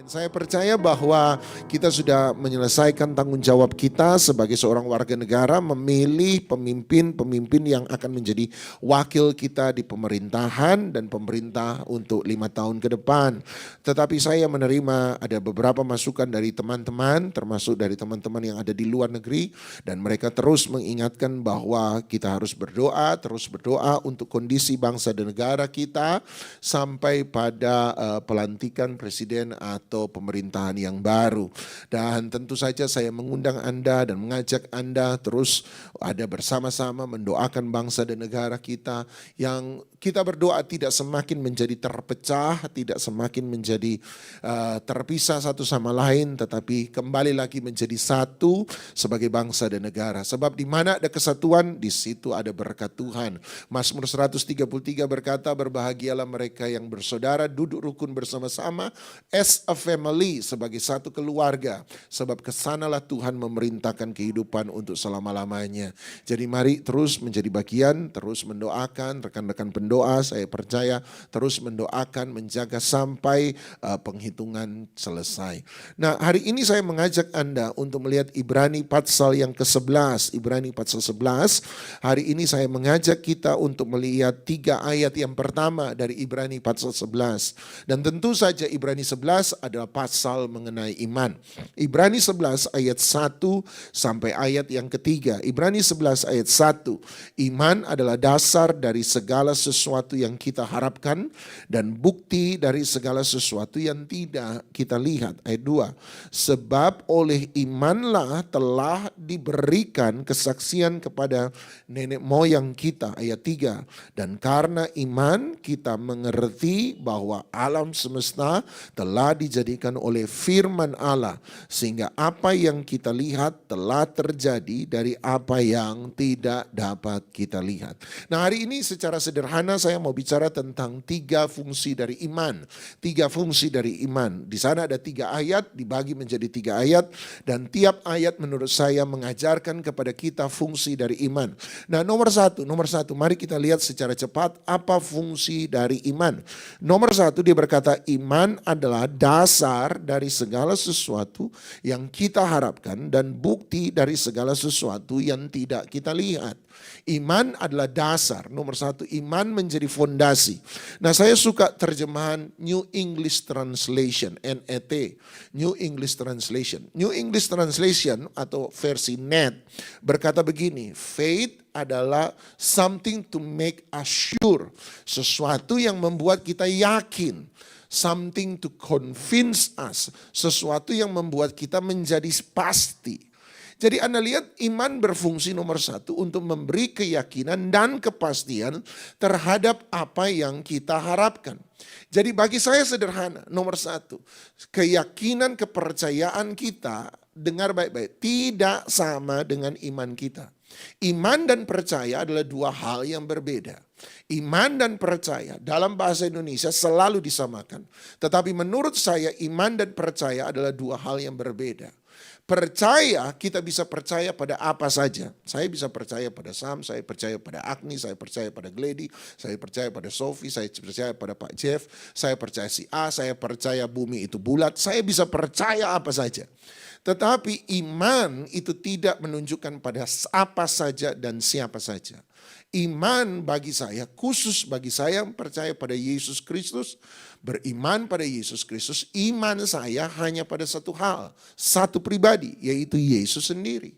Saya percaya bahwa kita sudah menyelesaikan tanggung jawab kita sebagai seorang warga negara memilih pemimpin-pemimpin yang akan menjadi wakil kita di pemerintahan dan pemerintah untuk 5 tahun ke depan. Tetapi saya menerima ada beberapa masukan dari teman-teman, termasuk dari teman-teman yang ada di luar negeri, dan mereka terus mengingatkan bahwa kita harus terus berdoa untuk kondisi bangsa dan negara kita sampai pada pelantikan presiden atau pemerintahan yang baru. Dan tentu saja saya mengundang Anda dan mengajak Anda terus ada bersama-sama mendoakan bangsa dan negara kita, yang kita berdoa tidak semakin menjadi terpecah, tidak semakin menjadi terpisah satu sama lain, tetapi kembali lagi menjadi satu sebagai bangsa dan negara. Sebab di mana ada kesatuan, di situ ada berkat Tuhan. Mazmur 133 berkata, berbahagialah mereka yang bersaudara, duduk rukun bersama-sama as a family, sebagai satu keluarga. Sebab kesanalah Tuhan memerintahkan kehidupan untuk selama-lamanya. Jadi mari terus menjadi bagian, terus mendoakan, rekan-rekan pendoa, saya percaya terus mendoakan, menjaga sampai penghitungan selesai. Nah, hari ini saya mengajak Anda untuk melihat Ibrani pasal yang ke-11. Ibrani pasal 11, hari ini saya mengajak kita untuk melihat 3 ayat yang pertama dari Ibrani pasal 11. Dan tentu saja Ibrani 11 adalah pasal mengenai iman. Ibrani 11 ayat 1 sampai ayat yang ketiga. Ibrani 11 ayat 1. Iman adalah dasar dari segala sesuatu yang kita harapkan dan bukti dari segala sesuatu yang tidak kita lihat. Ayat 2. Sebab oleh imanlah telah diberikan kesaksian kepada nenek moyang kita. Ayat 3. Dan karena iman kita mengerti bahwa alam semesta telah dijadikan oleh firman Allah, sehingga apa yang kita lihat telah terjadi dari apa yang tidak dapat kita lihat. Nah, hari ini secara sederhana saya mau bicara tentang 3 fungsi dari iman. 3 fungsi dari iman. Di sana ada 3 ayat, dibagi menjadi 3 ayat, dan tiap ayat menurut saya mengajarkan kepada kita fungsi dari iman. Nah, nomor satu, mari kita lihat secara cepat apa fungsi dari iman. Nomor 1, dia berkata iman adalah dasar dari segala sesuatu yang kita harapkan dan bukti dari segala sesuatu yang tidak kita lihat. Iman adalah dasar. Nomor 1, iman menjadi fondasi. Nah, saya suka terjemahan New English Translation, NET, New English Translation. New English Translation atau versi NET berkata begini, faith adalah something to make us sure, sesuatu yang membuat kita yakin. Something to convince us, sesuatu yang membuat kita menjadi pasti. Jadi Anda lihat iman berfungsi nomor 1 untuk memberi keyakinan dan kepastian terhadap apa yang kita harapkan. Jadi bagi saya sederhana, nomor 1, keyakinan kepercayaan kita, dengar baik-baik, tidak sama dengan iman kita. Iman dan percaya adalah 2 hal yang berbeda. Iman dan percaya dalam bahasa Indonesia selalu disamakan. Tetapi menurut saya iman dan percaya adalah 2 hal yang berbeda. Percaya, kita bisa percaya pada apa saja. Saya bisa percaya pada Sam, saya percaya pada Agni, saya percaya pada Glady, saya percaya pada Sophie, saya percaya pada Pak Jeff, saya percaya si A, saya percaya bumi itu bulat. Saya bisa percaya apa saja. Tetapi iman itu tidak menunjukkan pada apa saja dan siapa saja. Iman bagi saya, khusus bagi saya yang percaya pada Yesus Kristus, beriman pada Yesus Kristus, iman saya hanya pada satu hal, satu pribadi, yaitu Yesus sendiri.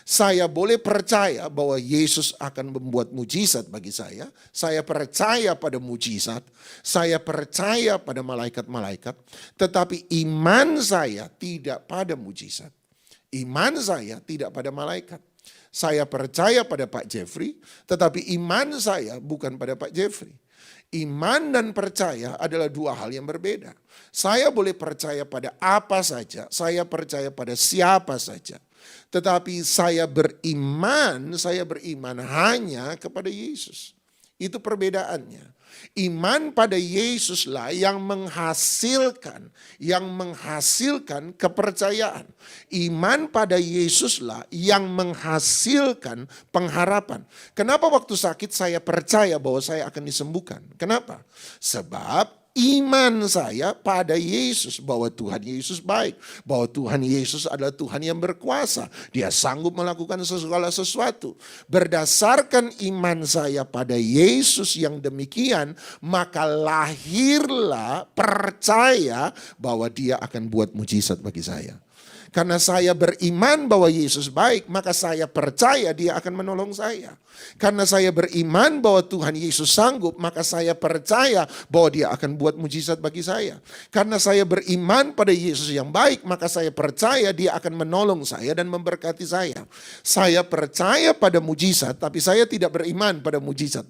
Saya boleh percaya bahwa Yesus akan membuat mujizat bagi saya percaya pada mujizat, saya percaya pada malaikat-malaikat, tetapi iman saya tidak pada mujizat. Iman saya tidak pada malaikat. Saya percaya pada Pak Jeffrey, tetapi iman saya bukan pada Pak Jeffrey. Iman dan percaya adalah 2 hal yang berbeda. Saya boleh percaya pada apa saja, saya percaya pada siapa saja. Tetapi saya beriman hanya kepada Yesus. Itu perbedaannya. Iman pada Yesuslah yang menghasilkan kepercayaan. Iman pada Yesuslah yang menghasilkan pengharapan. Kenapa waktu sakit saya percaya bahwa saya akan disembuhkan? Kenapa? Sebab iman saya pada Yesus, bahwa Tuhan Yesus baik, bahwa Tuhan Yesus adalah Tuhan yang berkuasa. Dia sanggup melakukan segala sesuatu. Berdasarkan iman saya pada Yesus yang demikian, maka lahirlah percaya bahwa Dia akan buat mujizat bagi saya. Karena saya beriman bahwa Yesus baik, maka saya percaya Dia akan menolong saya. Karena saya beriman bahwa Tuhan Yesus sanggup, maka saya percaya bahwa Dia akan buat mujizat bagi saya. Karena saya beriman pada Yesus yang baik, maka saya percaya Dia akan menolong saya dan memberkati saya. Saya percaya pada mujizat, tapi saya tidak beriman pada mujizat.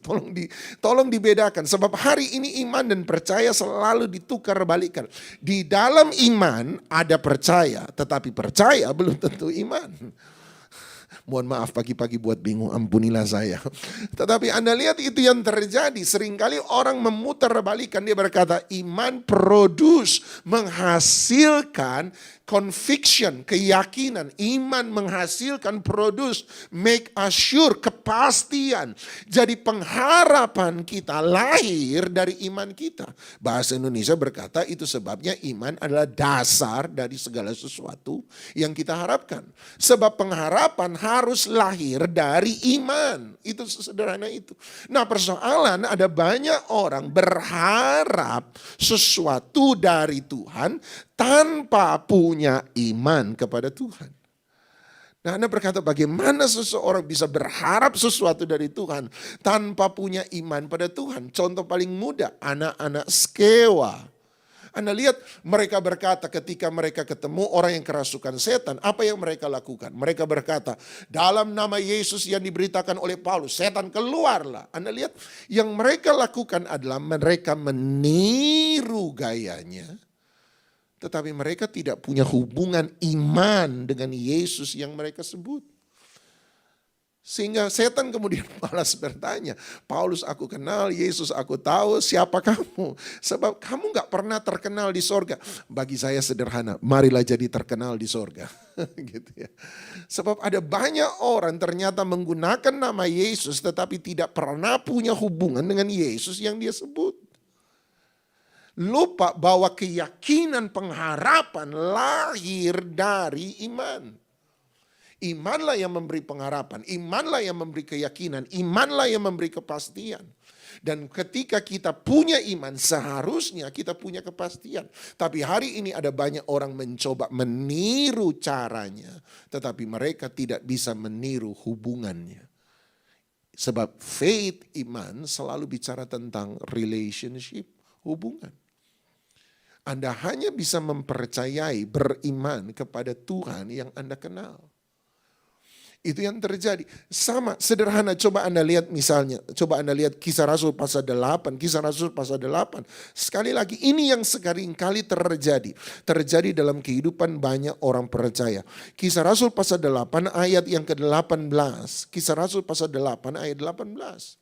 Tolong dibedakan, sebab hari ini iman dan percaya selalu ditukar balikan. Di dalam iman ada percaya, tetapi percaya belum tentu iman. Mohon maaf pagi-pagi buat bingung, ampunilah saya. Tetapi Anda lihat itu yang terjadi. Seringkali orang memutar balikan, dia berkata iman produce, menghasilkan conviction, keyakinan. Iman menghasilkan produce, make assure, kepastian. Jadi pengharapan kita lahir dari iman kita. Bahasa Indonesia berkata itu sebabnya iman adalah dasar dari segala sesuatu yang kita harapkan. Sebab pengharapan harus lahir dari iman. Itu sesederhana itu. Nah, persoalan ada banyak orang berharap sesuatu dari Tuhan tanpa punya iman kepada Tuhan. Nah, Anda berkata bagaimana seseorang bisa berharap sesuatu dari Tuhan tanpa punya iman pada Tuhan? Contoh paling mudah, anak-anak Skewa. Anda lihat mereka berkata ketika mereka ketemu orang yang kerasukan setan, apa yang mereka lakukan? Mereka berkata, dalam nama Yesus yang diberitakan oleh Paulus, setan keluarlah. Anda lihat yang mereka lakukan adalah mereka meniru gayanya. Tetapi mereka tidak punya hubungan iman dengan Yesus yang mereka sebut. Sehingga setan kemudian malas bertanya, Paulus aku kenal, Yesus aku tahu, siapa kamu? Sebab kamu gak pernah terkenal di sorga. Bagi saya sederhana, marilah jadi terkenal di sorga. Gitu ya. Sebab ada banyak orang ternyata menggunakan nama Yesus tetapi tidak pernah punya hubungan dengan Yesus yang dia sebut. Lupa bahwa keyakinan pengharapan lahir dari iman. Imanlah yang memberi pengharapan, imanlah yang memberi keyakinan, imanlah yang memberi kepastian. Dan ketika kita punya iman, seharusnya kita punya kepastian. Tapi hari ini ada banyak orang mencoba meniru caranya, tetapi mereka tidak bisa meniru hubungannya. Sebab faith, iman selalu bicara tentang relationship, hubungan. Anda hanya bisa mempercayai, beriman kepada Tuhan yang Anda kenal. Itu yang terjadi. Sama sederhana, coba Anda lihat misalnya, coba Anda lihat Kisah Rasul pasal 8, Kisah Rasul pasal 8. Sekali lagi ini yang seringkali terjadi. Terjadi dalam kehidupan banyak orang percaya. Kisah Rasul pasal 8 ayat yang ke-18. Kisah Rasul pasal 8 ayat 18.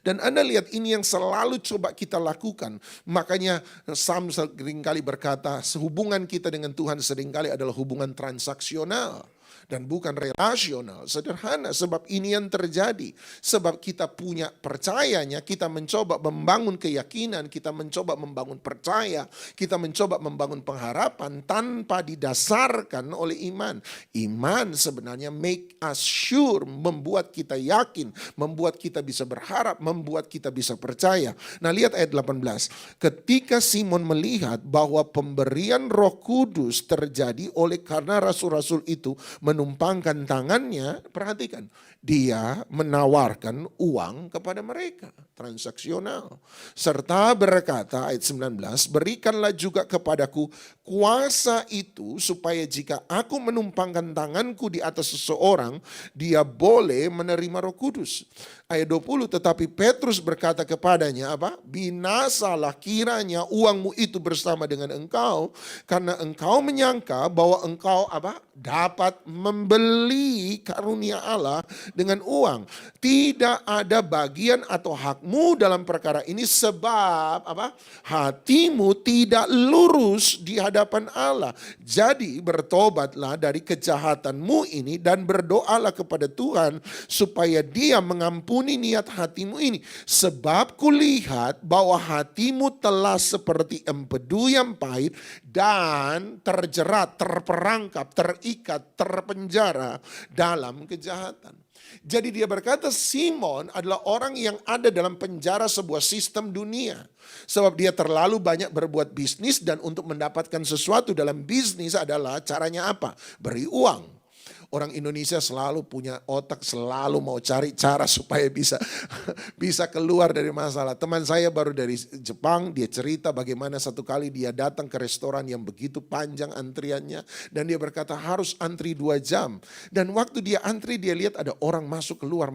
Dan Anda lihat ini yang selalu coba kita lakukan. Makanya Sam seringkali berkata hubungan kita dengan Tuhan seringkali adalah hubungan transaksional. Dan bukan relasional, sederhana. Sebab ini yang terjadi. Sebab kita punya percayanya, kita mencoba membangun keyakinan, kita mencoba membangun percaya, kita mencoba membangun pengharapan tanpa didasarkan oleh iman. Iman sebenarnya make us sure, membuat kita yakin, membuat kita bisa berharap, membuat kita bisa percaya. Nah, lihat ayat 18. Ketika Simon melihat bahwa pemberian Roh Kudus terjadi oleh karena rasul-rasul itu menumpangkan tangannya, perhatikan, dia menawarkan uang kepada mereka, transaksional. Serta berkata ayat 19, berikanlah juga kepadaku kuasa itu supaya jika aku menumpangkan tanganku di atas seseorang, dia boleh menerima Roh Kudus. Ayat 20, tetapi Petrus berkata kepadanya, apa? Binasalah kiranya uangmu itu bersama dengan engkau, karena engkau menyangka bahwa engkau apa? Dapat membeli karunia Allah dengan uang. Tidak ada bagian atau hakmu dalam perkara ini sebab apa? Hatimu tidak lurus di hadapan Allah. Jadi bertobatlah dari kejahatanmu ini dan berdoalah kepada Tuhan supaya Dia mengampuni menekuni niat hatimu ini. Sebab kulihat bahwa hatimu telah seperti empedu yang pahit dan terjerat, terperangkap, terikat, terpenjara dalam kejahatan. Jadi dia berkata Simon adalah orang yang ada dalam penjara sebuah sistem dunia. Sebab dia terlalu banyak berbuat bisnis dan untuk mendapatkan sesuatu dalam bisnis adalah caranya apa? Beri uang. Orang Indonesia selalu punya otak, selalu mau cari cara supaya bisa keluar dari masalah. Teman saya baru dari Jepang, dia cerita bagaimana satu kali dia datang ke restoran yang begitu panjang antriannya. Dan dia berkata harus antri 2 jam. Dan waktu dia antri dia lihat ada orang masuk keluar.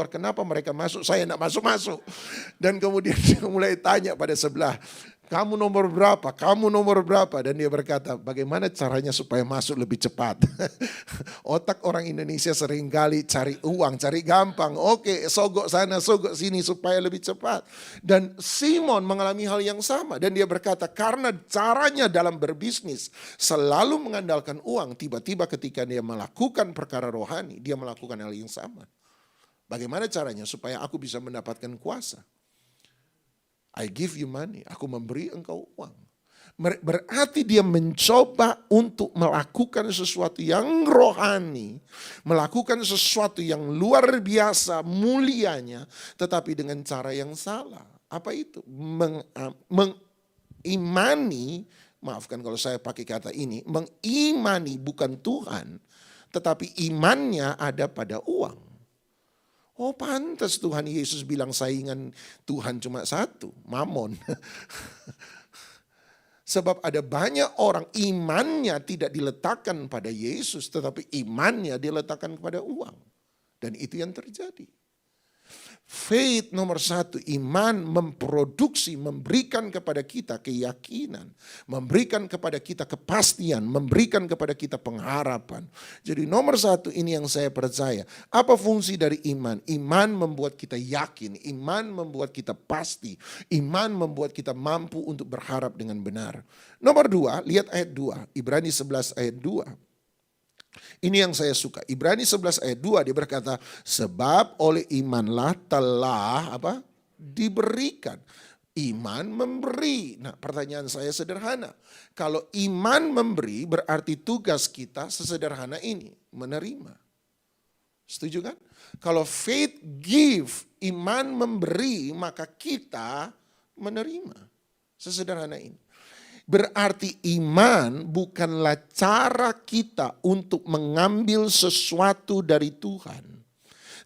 Kenapa mereka masuk? Saya tidak masuk-masuk. Dan kemudian dia mulai tanya pada sebelah. Kamu nomor berapa? Kamu nomor berapa? Dan dia berkata, bagaimana caranya supaya masuk lebih cepat? Otak orang Indonesia seringkali cari uang, cari gampang. Oke, sogok sana, sogok sini supaya lebih cepat. Dan Simon mengalami hal yang sama. Dan dia berkata, karena caranya dalam berbisnis selalu mengandalkan uang. Tiba-tiba ketika dia melakukan perkara rohani, dia melakukan hal yang sama. Bagaimana caranya supaya aku bisa mendapatkan kuasa? I give you money, aku memberi engkau uang. Berarti dia mencoba untuk melakukan sesuatu yang rohani. Melakukan sesuatu yang luar biasa mulianya. Tetapi dengan cara yang salah. Apa itu? Mengimani, maafkan kalau saya pakai kata ini. Mengimani bukan Tuhan. Tetapi imannya ada pada uang. Oh pantas Tuhan Yesus bilang saingan Tuhan cuma satu, mamon. Sebab ada banyak orang imannya tidak diletakkan pada Yesus, tetapi imannya diletakkan kepada uang. Dan itu yang terjadi. Faith nomor 1, iman memproduksi, memberikan kepada kita keyakinan. Memberikan kepada kita kepastian, memberikan kepada kita pengharapan. Jadi nomor 1 ini yang saya percaya. Apa fungsi dari iman? Iman membuat kita yakin, iman membuat kita pasti. Iman membuat kita mampu untuk berharap dengan benar. Nomor 2, lihat ayat 2, Ibrani 11 ayat 2. Ini yang saya suka. Ibrani 11 ayat 2 dia berkata, sebab oleh imanlah telah diberikan. Iman memberi. Nah pertanyaan saya sederhana. Kalau iman memberi berarti tugas kita sesederhana ini. Menerima. Setuju kan? Kalau faith give, iman memberi, maka kita menerima. Sesederhana ini. Berarti iman bukanlah cara kita untuk mengambil sesuatu dari Tuhan.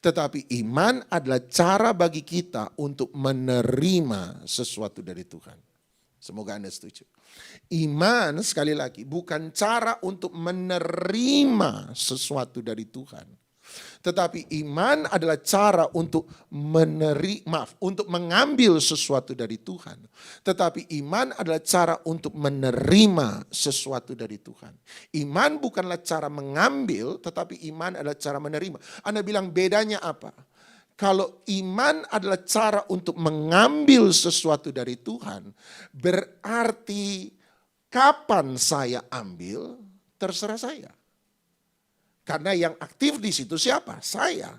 Tetapi iman adalah cara bagi kita untuk menerima sesuatu dari Tuhan. Semoga Anda setuju. Iman sekali lagi bukan cara untuk menerima sesuatu dari Tuhan. Tetapi iman adalah cara untuk untuk mengambil sesuatu dari Tuhan. Tetapi iman adalah cara untuk menerima sesuatu dari Tuhan. Iman bukanlah cara mengambil, tetapi iman adalah cara menerima. Anda bilang bedanya apa? Kalau iman adalah cara untuk mengambil sesuatu dari Tuhan, berarti kapan saya ambil, terserah saya. Karena yang aktif di situ siapa? Saya.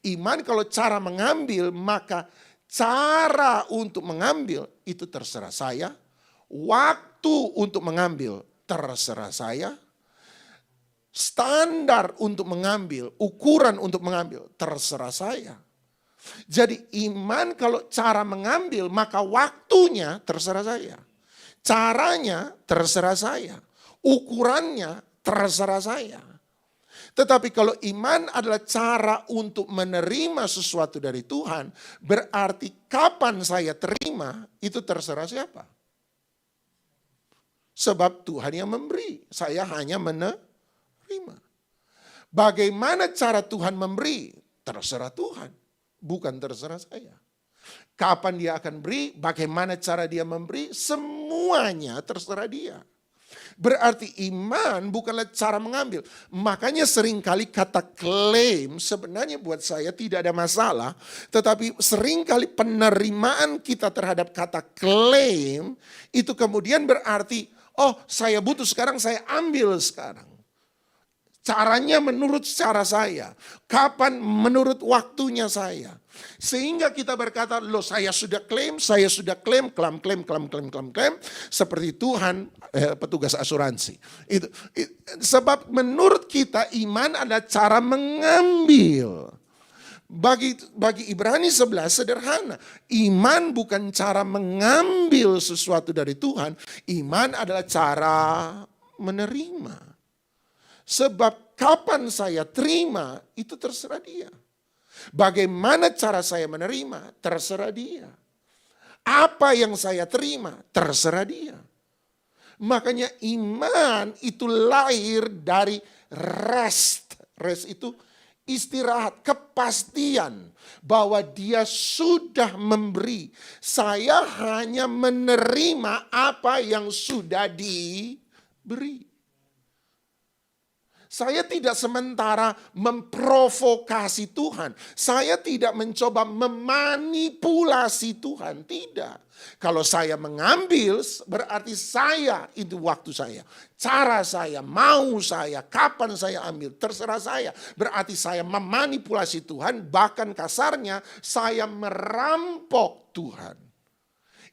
Iman kalau cara mengambil, maka cara untuk mengambil itu terserah saya. Waktu untuk mengambil terserah saya. Standar untuk mengambil, ukuran untuk mengambil terserah saya. Jadi iman kalau cara mengambil, maka waktunya terserah saya. Caranya terserah saya. Ukurannya terserah saya. Tetapi kalau iman adalah cara untuk menerima sesuatu dari Tuhan, berarti kapan saya terima, itu terserah siapa. Sebab Tuhan yang memberi, saya hanya menerima. Bagaimana cara Tuhan memberi, terserah Tuhan, bukan terserah saya. Kapan dia akan beri, bagaimana cara dia memberi, semuanya terserah dia. Berarti iman bukanlah cara mengambil. Makanya seringkali kata klaim sebenarnya buat saya tidak ada masalah. Tetapi seringkali penerimaan kita terhadap kata klaim itu kemudian berarti, oh saya butuh sekarang, saya ambil sekarang. caranya menurut cara saya. Kapan menurut waktunya saya. Sehingga kita berkata, loh saya sudah klaim, klaim. Seperti Tuhan petugas asuransi. Sebab menurut kita iman adalah cara mengambil. Bagi Ibrani 11 sederhana. Iman bukan cara mengambil sesuatu dari Tuhan. Iman adalah cara menerima. Sebab kapan saya terima itu terserah dia. Bagaimana cara saya menerima terserah dia. Apa yang saya terima terserah dia. Makanya iman itu lahir dari rest. Rest itu istirahat, kepastian bahwa dia sudah memberi. Saya hanya menerima apa yang sudah diberi. Saya tidak sementara memprovokasi Tuhan. Saya tidak mencoba memanipulasi Tuhan. Tidak. Kalau saya mengambil berarti saya itu waktu saya. Cara saya, mau saya, kapan saya ambil. Terserah saya. Berarti saya memanipulasi Tuhan. Bahkan kasarnya saya merampok Tuhan.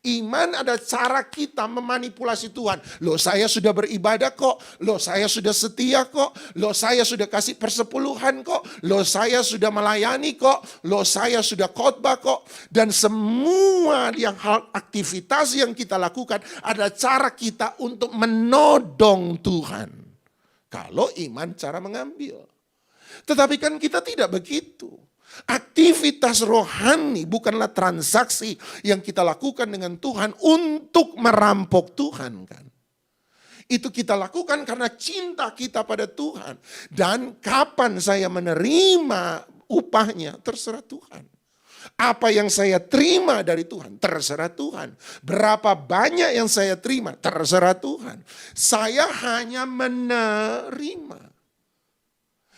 Iman adalah cara kita memanipulasi Tuhan. Loh saya sudah beribadah kok. Loh saya sudah setia kok. Loh saya sudah kasih persepuluhan kok. Loh saya sudah melayani kok. Loh saya sudah khotbah kok. Dan semua yang hal aktivitas yang kita lakukan adalah cara kita untuk menodong Tuhan. Kalau iman cara mengambil. Tetapi kan kita tidak begitu. Aktivitas rohani bukanlah transaksi yang kita lakukan dengan Tuhan untuk merampok Tuhan kan. Itu kita lakukan karena cinta kita pada Tuhan. Dan kapan saya menerima upahnya terserah Tuhan. Apa yang saya terima dari Tuhan terserah Tuhan. Berapa banyak yang saya terima terserah Tuhan. Saya hanya menerima.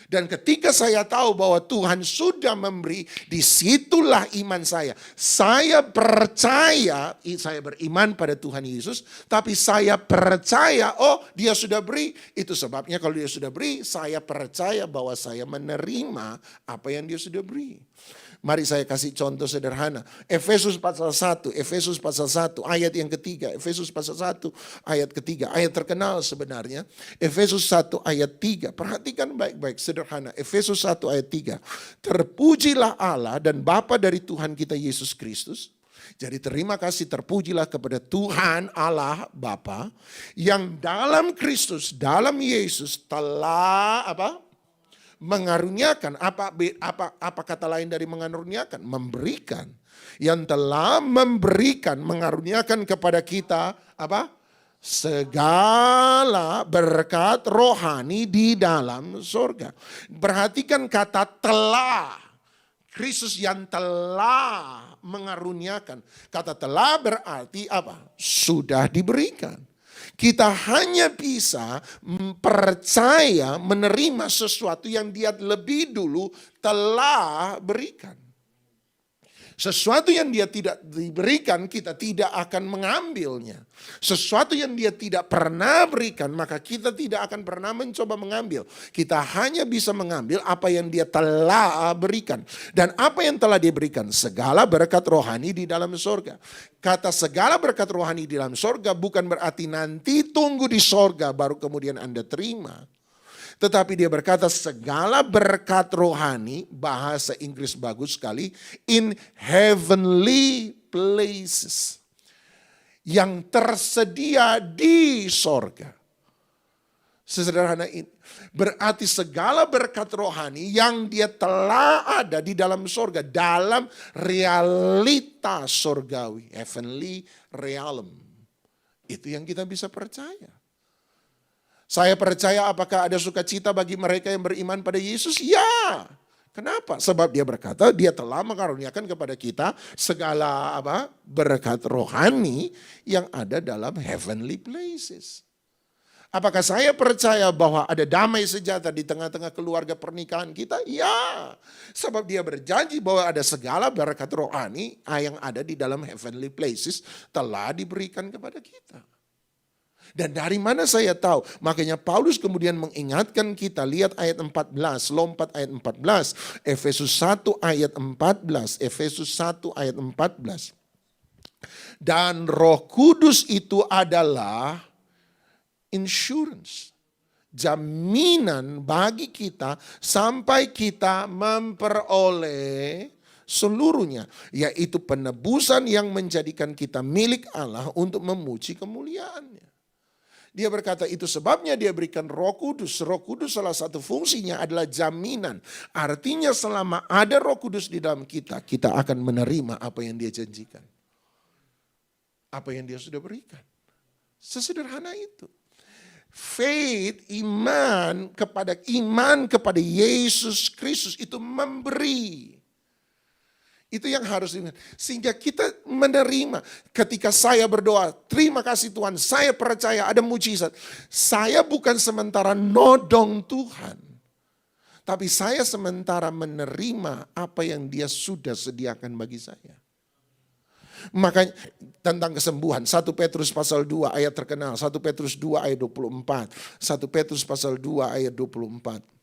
Dan ketika saya tahu bahwa Tuhan sudah memberi, disitulah iman saya. Saya percaya, saya beriman pada Tuhan Yesus, tapi saya percaya, oh dia sudah beri. Itu sebabnya kalau dia sudah beri, saya percaya bahwa saya menerima apa yang dia sudah beri. Mari saya kasih contoh sederhana. Efesus pasal 1, Efesus pasal 1 ayat yang ketiga. Efesus pasal 1 ayat ketiga. Ayat terkenal sebenarnya. Efesus 1 ayat 3. Perhatikan baik-baik sederhana. Efesus 1 ayat 3. Terpujilah Allah dan Bapa dari Tuhan kita Yesus Kristus. Jadi terima kasih terpujilah kepada Tuhan Allah Bapa yang dalam Kristus, dalam Yesus telah apa? Mengaruniakan, apa kata lain dari mengaruniakan? Memberikan. Yang telah memberikan, mengaruniakan kepada kita apa? Segala berkat rohani di dalam surga. Perhatikan kata telah. Kristus yang telah mengaruniakan. Kata telah berarti apa? Sudah diberikan. Kita hanya bisa percaya menerima sesuatu yang dia lebih dulu telah berikan. Sesuatu yang dia tidak diberikan, kita tidak akan mengambilnya. Sesuatu yang dia tidak pernah berikan, maka kita tidak akan pernah mencoba mengambil. Kita hanya bisa mengambil apa yang dia telah berikan. Dan apa yang telah diberikan? Segala berkat rohani di dalam surga. Kata segala berkat rohani di dalam surga bukan berarti nanti tunggu di surga baru kemudian Anda terima. Tetapi dia berkata segala berkat rohani, bahasa Inggris bagus sekali, in heavenly places. Yang tersedia di sorga. Sesederhana ini. Berarti segala berkat rohani yang dia telah ada di dalam sorga. Dalam realita sorgawi. Heavenly realm. Itu yang kita bisa percaya. Saya percaya apakah ada sukacita bagi mereka yang beriman pada Yesus? Ya. Kenapa? Sebab dia berkata dia telah mengaruniakan kepada kita segala berkat rohani yang ada dalam heavenly places. Apakah saya percaya bahwa ada damai sejahtera di tengah-tengah keluarga pernikahan kita? Ya. Sebab dia berjanji bahwa ada segala berkat rohani yang ada di dalam heavenly places telah diberikan kepada kita. Dan dari mana saya tahu? Makanya Paulus kemudian mengingatkan kita, lihat ayat 14, lompat ayat 14, Efesus 1 ayat 14, Efesus 1 ayat 14. Dan Roh Kudus itu adalah insurance, jaminan bagi kita sampai kita memperoleh seluruhnya, yaitu penebusan yang menjadikan kita milik Allah untuk memuji kemuliaannya. Dia berkata itu sebabnya dia berikan Roh Kudus. Roh Kudus salah satu fungsinya adalah jaminan. Artinya selama ada Roh Kudus di dalam kita, kita akan menerima apa yang dia janjikan. Apa yang dia sudah berikan. Sesederhana itu. Faith, iman kepada Yesus Kristus itu memberi. Itu yang harus diingat. Sehingga kita menerima. Ketika saya berdoa, terima kasih Tuhan, saya percaya ada mujizat. Saya bukan sementara nodong Tuhan. Tapi saya sementara menerima apa yang dia sudah sediakan bagi saya. Makanya tentang kesembuhan, 1 Petrus pasal 2 ayat terkenal, 1 Petrus 2 ayat 24, 1 Petrus pasal 2 ayat 24.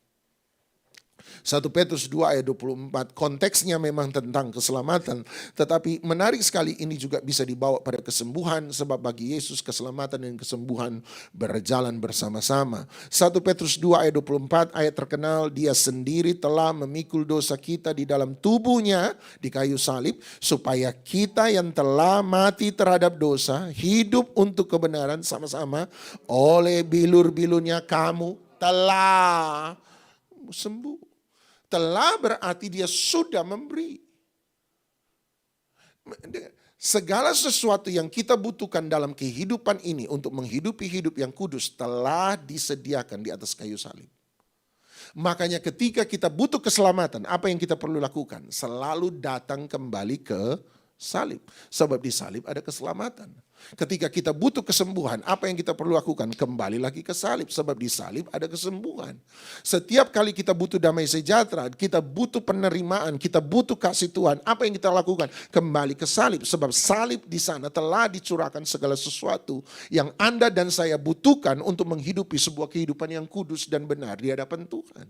1 Petrus 2 ayat 24, konteksnya memang tentang keselamatan. Tetapi menarik sekali ini juga bisa dibawa pada kesembuhan. Sebab bagi Yesus keselamatan dan kesembuhan berjalan bersama-sama. 1 Petrus 2 ayat 24, ayat terkenal, dia sendiri telah memikul dosa kita di dalam tubuhnya di kayu salib. Supaya kita yang telah mati terhadap dosa, hidup untuk kebenaran sama-sama. Oleh bilur-bilurnya kamu telah sembuh. Telah berarti dia sudah memberi. Segala sesuatu yang kita butuhkan dalam kehidupan ini untuk menghidupi hidup yang kudus telah disediakan di atas kayu salib. Makanya ketika kita butuh keselamatan, apa yang kita perlu lakukan? Selalu datang kembali ke salib. Sebab di salib ada keselamatan. Ketika kita butuh kesembuhan, apa yang kita perlu lakukan? Kembali lagi ke salib. Sebab di salib ada kesembuhan. Setiap kali kita butuh damai sejahtera, kita butuh penerimaan, kita butuh kasih Tuhan. Apa yang kita lakukan? Kembali ke salib. Sebab salib di sana telah dicurahkan segala sesuatu yang Anda dan saya butuhkan untuk menghidupi sebuah kehidupan yang kudus dan benar di hadapan Tuhan.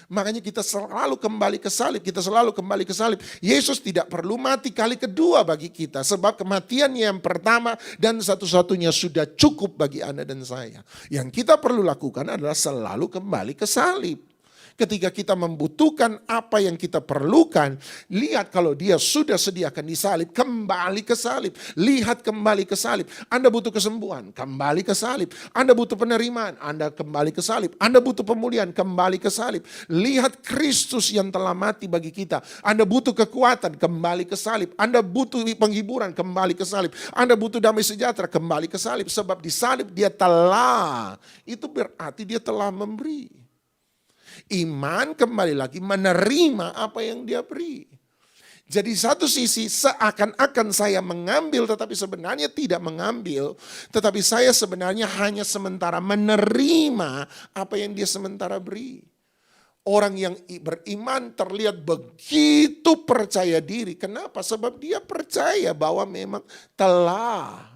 Makanya kita selalu kembali ke salib, kita selalu kembali ke salib. Yesus tidak perlu mati kali kedua bagi kita. Sebab kematian yang pertama dan satu-satunya sudah cukup bagi Anda dan saya. Yang kita perlu lakukan adalah selalu kembali ke salib. Ketika kita membutuhkan apa yang kita perlukan, lihat kalau dia sudah sediakan di salib, kembali ke salib. Lihat kembali ke salib. Anda butuh kesembuhan, kembali ke salib. Anda butuh penerimaan, Anda kembali ke salib. Anda butuh pemulihan, kembali ke salib. Lihat Kristus yang telah mati bagi kita. Anda butuh kekuatan, kembali ke salib. Anda butuh penghiburan, kembali ke salib. Anda butuh damai sejahtera, kembali ke salib. Sebab di salib dia telah, itu berarti dia telah memberi. Iman kembali lagi menerima apa yang dia beri. Jadi satu sisi seakan-akan saya mengambil tetapi sebenarnya tidak mengambil. Tetapi saya sebenarnya hanya sementara menerima apa yang dia sementara beri. Orang yang beriman terlihat begitu percaya diri. Kenapa? Sebab dia percaya bahwa memang telah.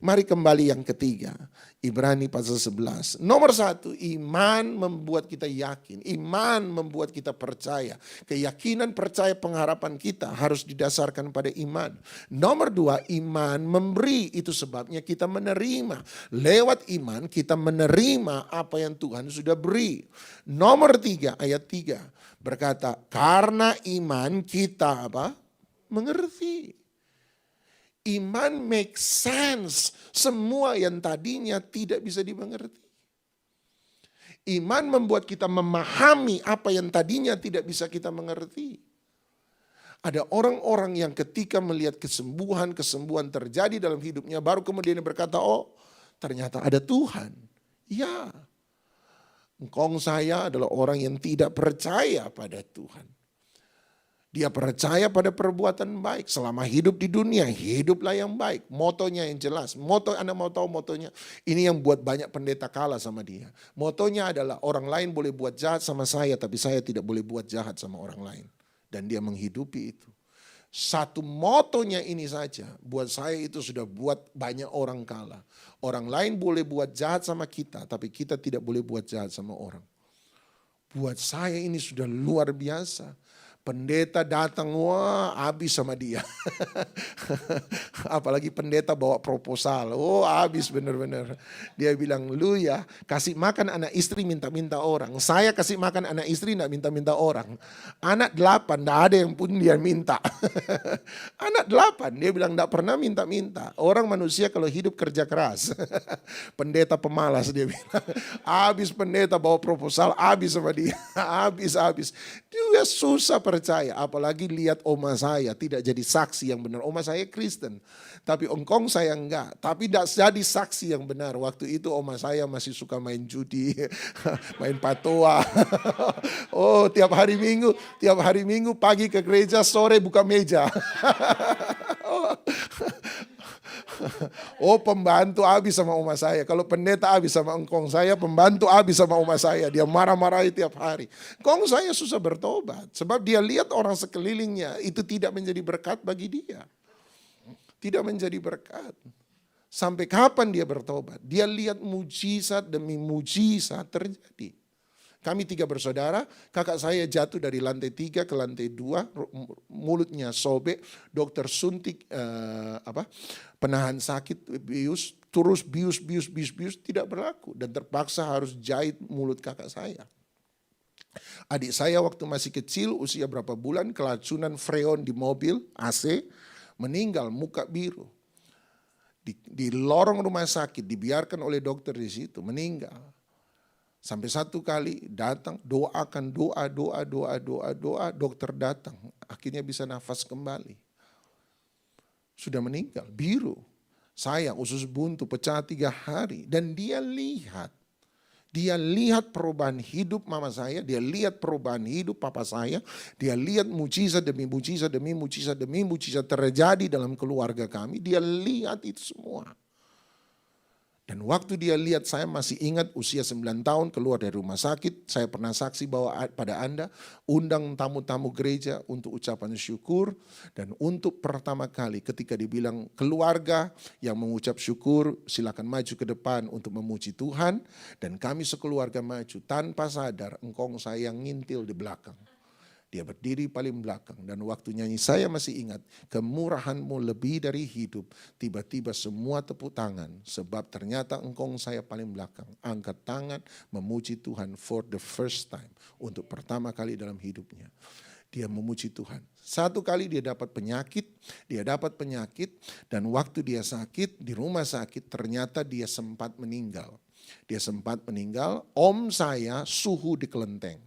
Mari kembali yang ketiga. Ibrani pasal 11. Nomor 1, iman membuat kita yakin. Iman membuat kita percaya. Keyakinan, percaya, pengharapan kita harus didasarkan pada iman. Nomor 2, iman memberi. Itu sebabnya kita menerima. Lewat iman kita menerima apa yang Tuhan sudah beri. Nomor 3, ayat 3 berkata, karena iman kita apa? Mengerti. Iman make sense. Semua yang tadinya tidak bisa dimengerti. Iman membuat kita memahami apa yang tadinya tidak bisa kita mengerti. Ada orang-orang yang ketika melihat kesembuhan terjadi dalam hidupnya, baru kemudian berkata, oh ternyata ada Tuhan. Ya, engkau saya adalah orang yang tidak percaya pada Tuhan. Dia percaya pada perbuatan baik. Selama hidup di dunia, hiduplah yang baik. Motonya yang jelas. Anda mau tahu motonya? Ini yang buat banyak pendeta kalah sama dia. Motonya adalah orang lain boleh buat jahat sama saya, tapi saya tidak boleh buat jahat sama orang lain. Dan dia menghidupi itu. Satu motonya ini saja, buat saya itu sudah buat banyak orang kalah. Orang lain boleh buat jahat sama kita, tapi kita tidak boleh buat jahat sama orang. Buat saya ini sudah luar biasa. Pendeta datang, wah habis sama dia. Apalagi pendeta bawa proposal, oh habis bener-bener. Dia bilang, lu ya kasih makan anak istri minta-minta orang. Saya kasih makan anak istri enggak minta-minta orang. Anak 8, enggak ada yang pun dia minta. Anak 8, dia bilang enggak pernah minta-minta. Orang manusia kalau hidup kerja keras. Pendeta pemalas dia bilang. Habis pendeta bawa proposal, habis sama dia. Habis. Dia susah percaya, apalagi lihat oma saya tidak jadi saksi yang benar. Oma saya Kristen, tapi engkong saya enggak. Tapi tidak jadi saksi yang benar. Waktu itu oma saya masih suka main judi, main patoa. Oh tiap hari minggu pagi ke gereja, sore buka meja. Oh pembantu habis sama oma saya. Kalau pendeta habis sama engkong saya, pembantu habis sama oma saya. Dia marah-marahi tiap hari. Engkong saya susah bertobat. Sebab dia lihat orang sekelilingnya itu tidak menjadi berkat bagi dia. Tidak menjadi berkat. Sampai kapan dia bertobat? Dia lihat mujizat demi mujizat terjadi. Kami 3 bersaudara, kakak saya jatuh dari lantai 3 ke lantai 2, mulutnya sobek, dokter suntik penahan sakit, bius, terus bius, tidak berlaku. Dan terpaksa harus jahit mulut kakak saya. Adik saya waktu masih kecil, usia berapa bulan, keracunan freon di mobil, AC, meninggal, muka biru. Di lorong rumah sakit, dibiarkan oleh dokter di situ, meninggal. Sampai satu kali datang, doakan, doa, dokter datang. Akhirnya bisa nafas kembali. Sudah meninggal, biru. Sayang, usus buntu, pecah 3 hari. Dan dia lihat perubahan hidup mama saya, dia lihat perubahan hidup papa saya, dia lihat mujizat demi mujizat demi mujizat demi mujizat terjadi dalam keluarga kami. Dia lihat itu semua. Dan waktu dia lihat, saya masih ingat usia 9 tahun keluar dari rumah sakit. Saya pernah saksi bahwa pada Anda, undang tamu-tamu gereja untuk ucapan syukur. Dan untuk pertama kali ketika dibilang keluarga yang mengucap syukur, silakan maju ke depan untuk memuji Tuhan. Dan kami sekeluarga maju, tanpa sadar engkong saya ngintil di belakang. Dia berdiri paling belakang dan waktu nyanyi saya masih ingat, kemurahanmu lebih dari hidup. Tiba-tiba semua tepuk tangan sebab ternyata engkong saya paling belakang. Angkat tangan memuji Tuhan for the first time. Untuk pertama kali dalam hidupnya. Dia memuji Tuhan. Satu kali dia dapat penyakit dan waktu dia sakit di rumah sakit ternyata dia sempat meninggal. Om saya suhu di kelenteng.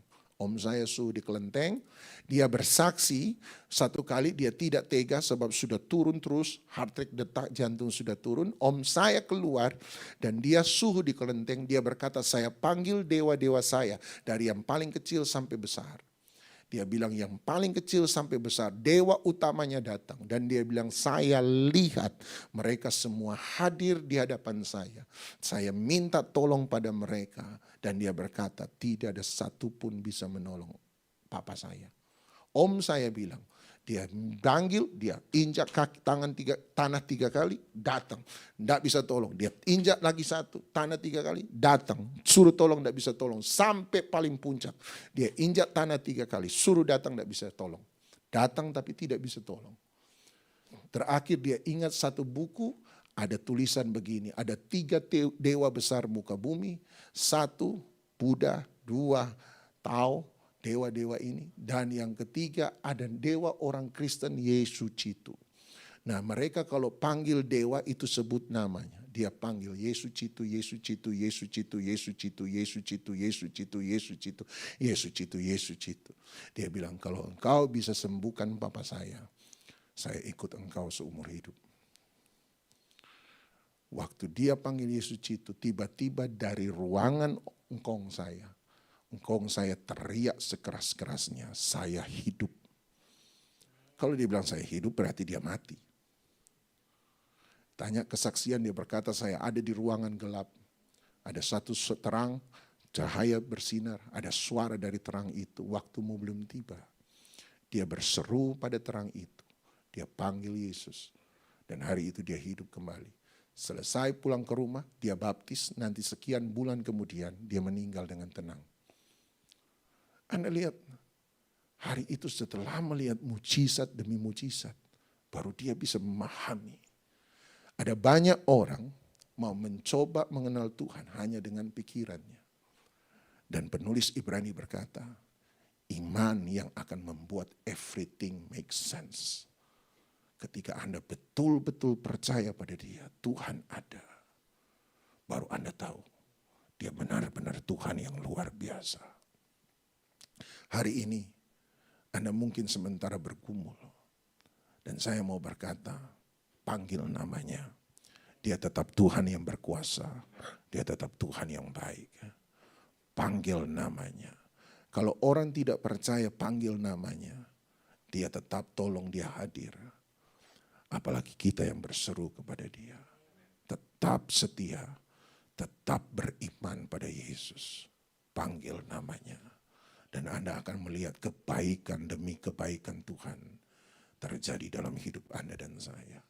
Dia bersaksi satu kali dia tidak tega sebab sudah turun terus, heart rate detak jantung sudah turun. Om saya keluar dan dia suhu di kelenteng, dia berkata saya panggil dewa-dewa saya dari yang paling kecil sampai besar. Dia bilang yang paling kecil sampai besar, dewa utamanya datang. Dan dia bilang saya lihat mereka semua hadir di hadapan saya. Saya minta tolong pada mereka. Dan dia berkata tidak ada satupun bisa menolong papa saya. Om saya bilang, dia panggil, dia injak kaki tanah 3 kali, datang. Tidak bisa tolong. Dia injak lagi 1, tanah 3 kali, datang. Suruh tolong, tidak bisa tolong. Sampai paling puncak. Dia injak tanah 3 kali, suruh datang, tidak bisa tolong. Datang tapi tidak bisa tolong. Terakhir dia ingat satu buku, ada tulisan begini, ada 3 dewa besar muka bumi, 1 Buddha, 2 Tao, dewa-dewa ini. Dan yang ketiga ada dewa orang Kristen Yesus Citu. Nah mereka kalau panggil dewa itu sebut namanya. Dia panggil Yesus Citu, Yesus Citu, Yesus Citu, Yesus Citu, Yesus Citu, Yesus Citu, Yesus Citu, Yesus Citu, Yesus Citu. Dia bilang kalau engkau bisa sembuhkan papa saya ikut engkau seumur hidup. Waktu dia panggil Yesus Citu, tiba-tiba dari ruangan engkong saya teriak sekeras-kerasnya, saya hidup. Kalau dia bilang saya hidup berarti dia mati. Tanya kesaksian, dia berkata saya ada di ruangan gelap. Ada satu terang, cahaya bersinar, ada suara dari terang itu, waktumu belum tiba. Dia berseru pada terang itu. Dia panggil Yesus. Dan hari itu dia hidup kembali. Selesai pulang ke rumah, dia baptis, nanti sekian bulan kemudian dia meninggal dengan tenang. Anda lihat, hari itu setelah melihat mujizat demi mujizat, baru dia bisa memahami. Ada banyak orang mau mencoba mengenal Tuhan hanya dengan pikirannya. Dan penulis Ibrani berkata, iman yang akan membuat everything make sense. Ketika Anda betul-betul percaya pada dia, Tuhan ada. Baru Anda tahu, dia benar-benar Tuhan yang luar biasa. Hari ini, Anda mungkin sementara bergumul. Dan saya mau berkata, panggil namanya. Dia tetap Tuhan yang berkuasa. Dia tetap Tuhan yang baik. Panggil namanya. Kalau orang tidak percaya panggil namanya, dia tetap tolong dia hadir. Apalagi kita yang berseru kepada dia. Tetap setia, tetap beriman pada Yesus. Panggil namanya. Dan Anda akan melihat kebaikan demi kebaikan Tuhan terjadi dalam hidup Anda dan saya.